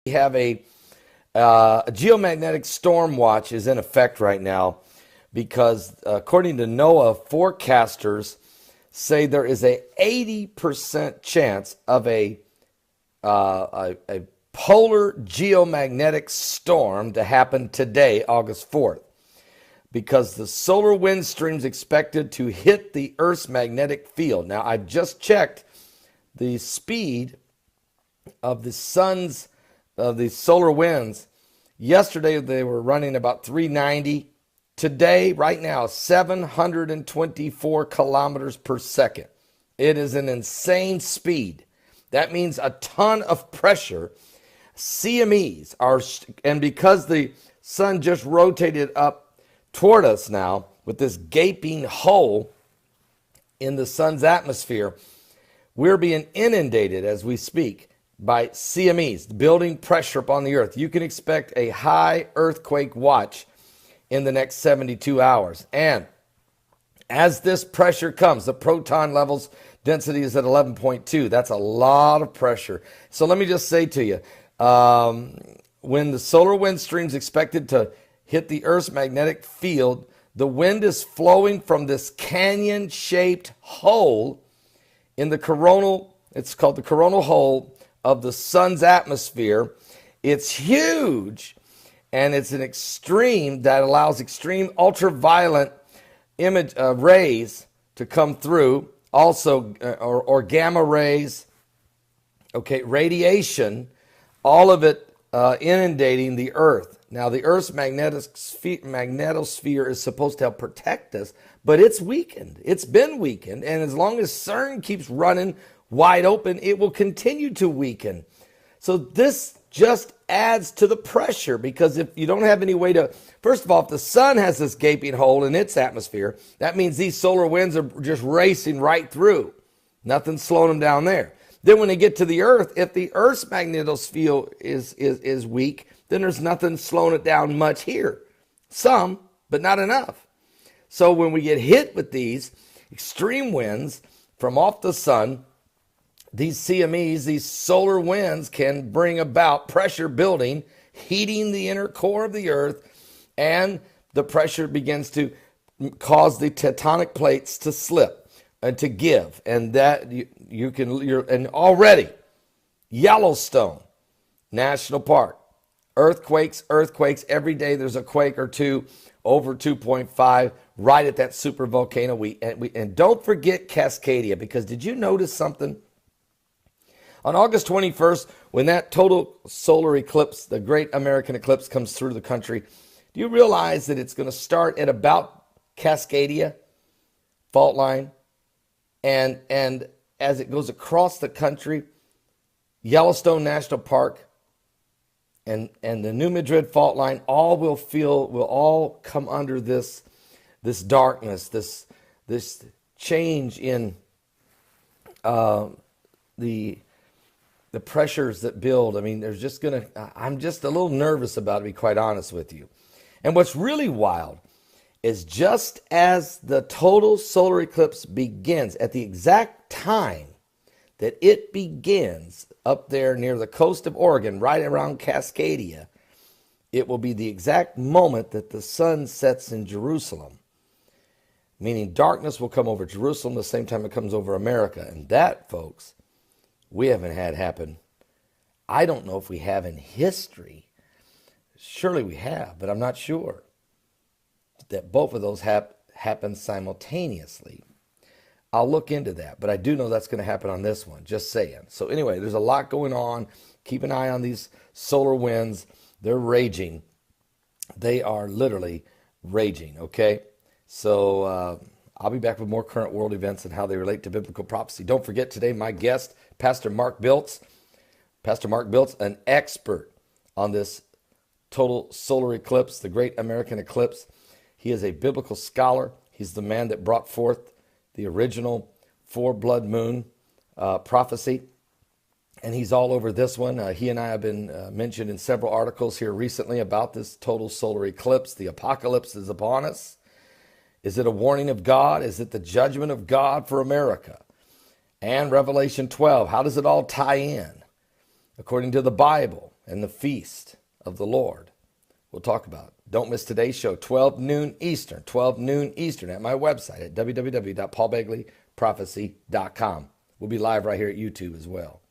We have a geomagnetic storm watch is in effect right now because according to NOAA, forecasters say there is a 80% chance of a polar geomagnetic storm to happen today, August 4th, because the solar wind stream is expected to hit the Earth's magnetic field. Now, I've just checked the speed of the sun's, of the solar winds. Yesterday, they were running about 390. Today, right now, 724 kilometers per second. It is an insane speed. That means a ton of pressure. CMEs are, and because the sun just rotated up toward us now with this gaping hole in the sun's atmosphere, we're being inundated as we speak by CMEs, building pressure upon the earth. You can expect a high earthquake watch in the next 72 hours. And as this pressure comes, the proton levels density is at 11.2. That's a lot of pressure. So let me just say to you, when the solar wind stream is expected to hit the Earth's magnetic field, the wind is flowing from this canyon-shaped hole in the coronal, it's called the coronal hole of the sun's atmosphere. It's huge, and it's an extreme that allows extreme ultraviolet rays to come through, also or gamma rays, okay, radiation, all of it inundating the Earth. Now, the Earth's magnetosphere is supposed to help protect us, but it's weakened. It's been weakened, and as long as CERN keeps running wide open, it will continue to weaken. So this just adds to the pressure, because if you don't have any way to, first of all, if the sun has this gaping hole in its atmosphere, that means these solar winds are just racing right through. Nothing's slowing them down there. Then when they get to the Earth, if the Earth's magnetosphere is weak, then there's nothing slowing it down much here. Some, but not enough. So when we get hit with these extreme winds from off the sun, these CMEs, these solar winds, can bring about pressure building, heating the inner core of the Earth, and the pressure begins to cause the tectonic plates to slip and to give. And that and already Yellowstone National Park, earthquakes, every day there's a quake or two over 2.5 right at that super volcano. And don't forget Cascadia, because did you notice something? On August 21st, when that total solar eclipse, the great American eclipse, comes through the country, do you realize that it's going to start at about Cascadia fault line? And as it goes across the country, Yellowstone National Park and the New Madrid fault line will all come under this darkness, this change in the pressures that build. I mean, I'm just a little nervous about it, to be quite honest with you. And what's really wild is just as the total solar eclipse begins, at the exact time that it begins up there near the coast of Oregon, right around Cascadia, it will be the exact moment that the sun sets in Jerusalem, meaning darkness will come over Jerusalem the same time it comes over America. And that, folks, we haven't had happen. I don't know if we have in history. Surely we have, but I'm not sure that both of those happen simultaneously. I'll look into that, but I do know that's going to happen on this one, just saying. So anyway, there's a lot going on. Keep an eye on these solar winds. They're raging. They are literally raging, okay? So I'll be back with more current world events and how they relate to biblical prophecy. Don't forget today, my guest, Pastor Mark Biltz. Pastor Mark Biltz, an expert on this total solar eclipse, the great American eclipse. He is a biblical scholar. He's the man that brought forth the original four-blood moon prophecy. And he's all over this one. He and I have been mentioned in several articles here recently about this total solar eclipse. The apocalypse is upon us. Is it a warning of God? Is it the judgment of God for America? And Revelation 12, how does it all tie in according to the Bible? and the feast of the Lord. We'll talk about it. Don't miss today's show, 12 noon Eastern at my website at www.paulbegleyprophecy.com. We'll be live right here at YouTube as well.